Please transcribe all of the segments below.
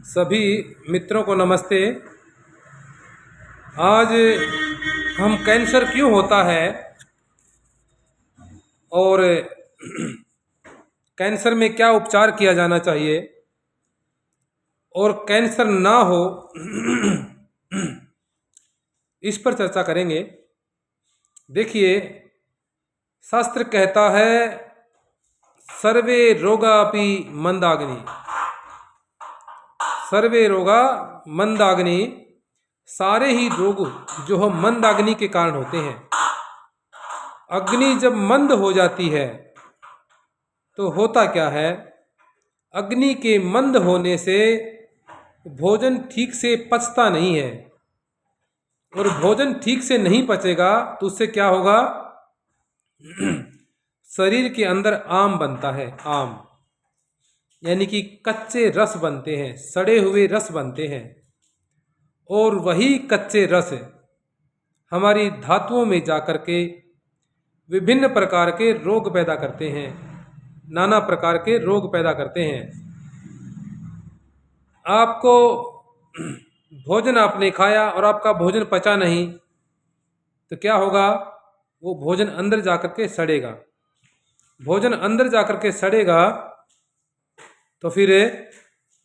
सभी मित्रों को नमस्ते। आज हम कैंसर क्यों होता है और कैंसर में क्या उपचार किया जाना चाहिए और कैंसर ना हो इस पर चर्चा करेंगे। देखिए, शास्त्र कहता है सर्वे रोगापि मंदाग्नि, सर्वे रोगा मंदाग्नि, सारे ही रोग जो है मंदाग्नि के कारण होते हैं। अग्नि जब मंद हो जाती है तो होता क्या है, अग्नि के मंद होने से भोजन ठीक से पचता नहीं है और भोजन ठीक से नहीं पचेगा तो उससे क्या होगा, शरीर के अंदर आम बनता है। आम यानी कि कच्चे रस बनते हैं, सड़े हुए रस बनते हैं और वही कच्चे रस हमारी धातुओं में जाकर के विभिन्न प्रकार के रोग पैदा करते हैं, नाना प्रकार के रोग पैदा करते हैं। आपको भोजन आपने खाया और आपका भोजन पचा नहीं तो क्या होगा, वो भोजन अंदर जाकर के सड़ेगा। भोजन अंदर जाकर के सड़ेगा तो फिर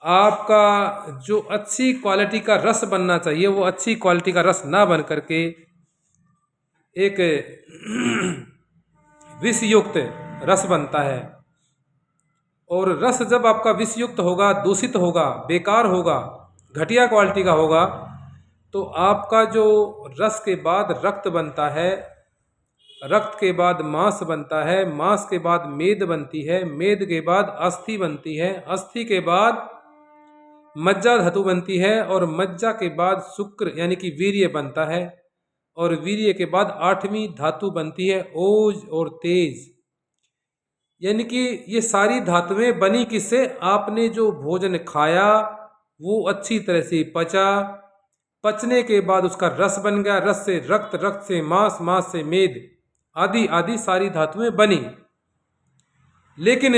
आपका जो अच्छी क्वालिटी का रस बनना चाहिए वो अच्छी क्वालिटी का रस ना बन करके एक विषयुक्त रस बनता है। और रस जब आपका विषयुक्त होगा, दूषित होगा, बेकार होगा, घटिया क्वालिटी का होगा तो आपका जो रस के बाद रक्त बनता है, रक्त के बाद मांस बनता है, मांस के बाद मेद बनती है, मेद के बाद अस्थि बनती है, अस्थि के बाद मज्जा धातु बनती है और मज्जा के बाद शुक्र यानी कि वीर्य बनता है और वीर्य के बाद 8वीं धातु बनती है ओज और तेज। यानी कि ये सारी धातुएं बनी किससे, आपने जो भोजन खाया वो अच्छी तरह से पचा, पचने के बाद उसका रस बन गया, रस से रक्त, रक्त से मांस, मांस से मेद, आदि आदि सारी धातुएं बनी। लेकिन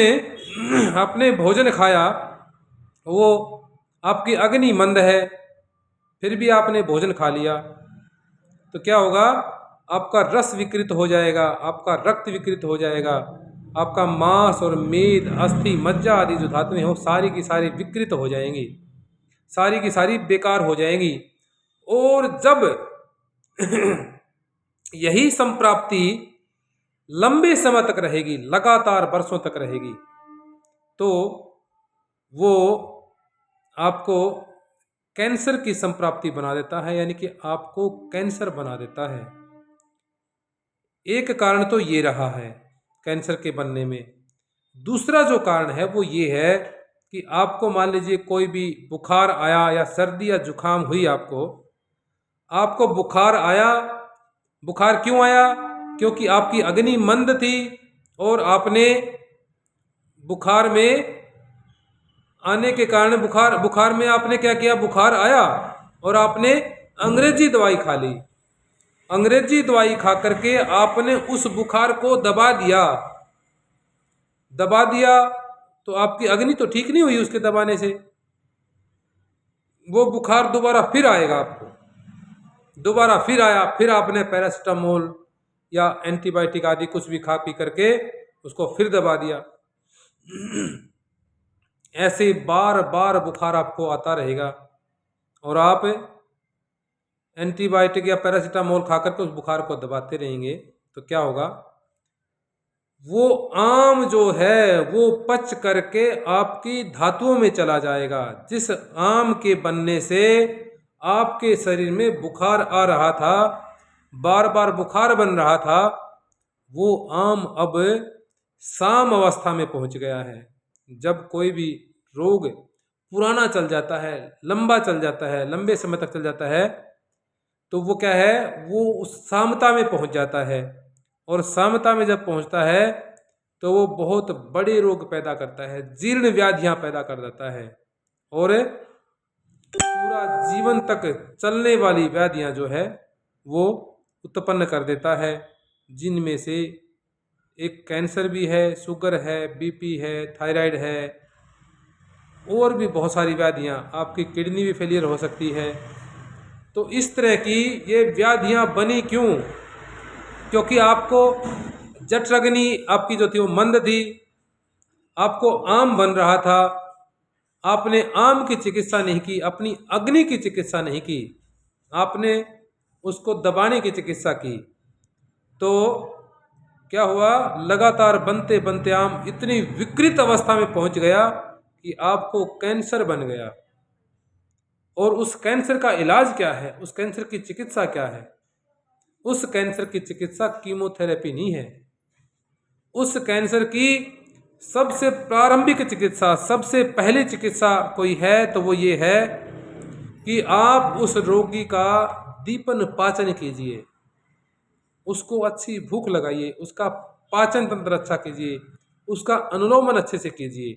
आपने भोजन खाया, वो आपकी अग्नि मंद है, फिर भी आपने भोजन खा लिया तो क्या होगा, आपका रस विकृत हो जाएगा, आपका रक्त विकृत हो जाएगा, आपका मांस और मेद, अस्थि, मज्जा आदि जो धातुएं हो सारी की सारी विकृत हो जाएंगी, सारी की सारी बेकार हो जाएंगी। और जब यही संप्राप्ति लंबे समय तक रहेगी, लगातार वर्षों तक रहेगी, तो वो आपको कैंसर की संप्राप्ति बना देता है, यानी कि आपको कैंसर बना देता है। एक कारण तो ये रहा है कैंसर के बनने में। दूसरा जो कारण है वो ये है कि आपको मान लीजिए कोई भी बुखार आया या सर्दी या जुकाम हुई, आपको बुखार आया। बुखार क्यों आया, क्योंकि आपकी अग्नि मंद थी और आपने बुखार में आने के कारण बुखार में आपने क्या किया, बुखार आया और आपने अंग्रेजी दवाई खा ली। अंग्रेजी दवाई खा करके आपने उस बुखार को दबा दिया तो आपकी अग्नि तो ठीक नहीं हुई उसके दबाने से, वो बुखार दोबारा फिर आएगा आपको, दोबारा फिर आया, फिर आपने पैरासिटामोल या एंटीबायोटिक आदि कुछ भी खा पी करके उसको फिर दबा दिया। ऐसे बार बार बुखार आपको आता रहेगा और आप एंटीबायोटिक या पैरासिटामोल खा करके उस बुखार को दबाते रहेंगे तो क्या होगा, वो आम जो है वो पच करके आपकी धातुओं में चला जाएगा। जिस आम के बनने से आपके शरीर में बुखार आ रहा था, बार बार बुखार बन रहा था, वो आम अब साम अवस्था में पहुंच गया है। जब कोई भी रोग पुराना चल जाता है, लंबा चल जाता है, लंबे समय तक चल जाता है, तो वो क्या है, वो उस सामता में पहुंच जाता है और सामता में जब पहुंचता है तो वो बहुत बड़े रोग पैदा करता है, जीर्ण व्याधियां पैदा कर देता है और पूरा जीवन तक चलने वाली व्याधियां जो है वो उत्पन्न कर देता है, जिनमें से एक कैंसर भी है, शुगर है, बीपी है, थायराइड है, और भी बहुत सारी व्याधियाँ, आपकी किडनी भी फेलियर हो सकती है। तो इस तरह की ये व्याधियाँ बनी क्यों? क्योंकि आपको जठराग्नि आपकी जो थी वो मंद थी, आपको आम बन रहा था, आपने आम की चिकित्सा नहीं की, अपनी अग्नि की चिकित्सा नहीं की, आपने उसको दबाने की चिकित्सा की। तो क्या हुआ, लगातार बनते बनते आम इतनी विकृत अवस्था में पहुंच गया कि आपको कैंसर बन गया। और उस कैंसर का इलाज क्या है, उस कैंसर की चिकित्सा क्या है? उस कैंसर की चिकित्सा कीमोथेरेपी नहीं है। उस कैंसर की सबसे प्रारंभिक चिकित्सा, सबसे पहली चिकित्सा कोई है तो वो ये है कि आप उस रोगी का दीपन पाचन कीजिए, उसको अच्छी भूख लगाइए, उसका पाचन तंत्र अच्छा कीजिए, उसका अनुलोमन अच्छे से कीजिए।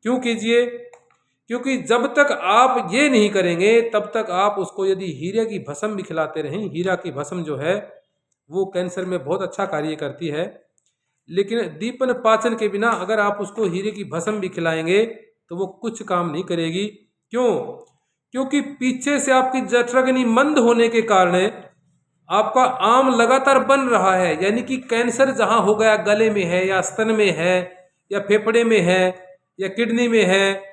क्यों कीजिए? क्योंकि जब तक आप ये नहीं करेंगे तब तक आप उसको यदि हीरे की भस्म भी खिलाते रहें, हीरा की भस्म जो है वो कैंसर में बहुत अच्छा कार्य करती है, लेकिन दीपन पाचन के बिना अगर आप उसको हीरे की भस्म भी खिलाएंगे तो वो कुछ काम नहीं करेगी। क्यों? क्योंकि पीछे से आपकी जठराग्नि मंद होने के कारण आपका आम लगातार बन रहा है। यानी कि कैंसर जहां हो गया, गले में है या स्तन में है या फेफड़े में है या किडनी में है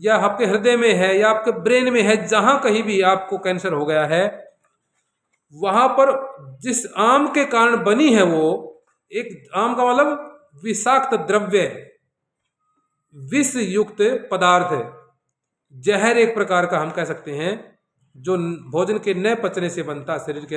या आपके हृदय में है या आपके ब्रेन में है, जहां कहीं भी आपको कैंसर हो गया है, वहां पर जिस आम के कारण बनी है वो एक आम का मतलब विषाक्त द्रव्य, विष युक्त पदार्थ है, जहर एक प्रकार का हम कह सकते हैं, जो भोजन के न पचने से बनता है शरीर के अंदर।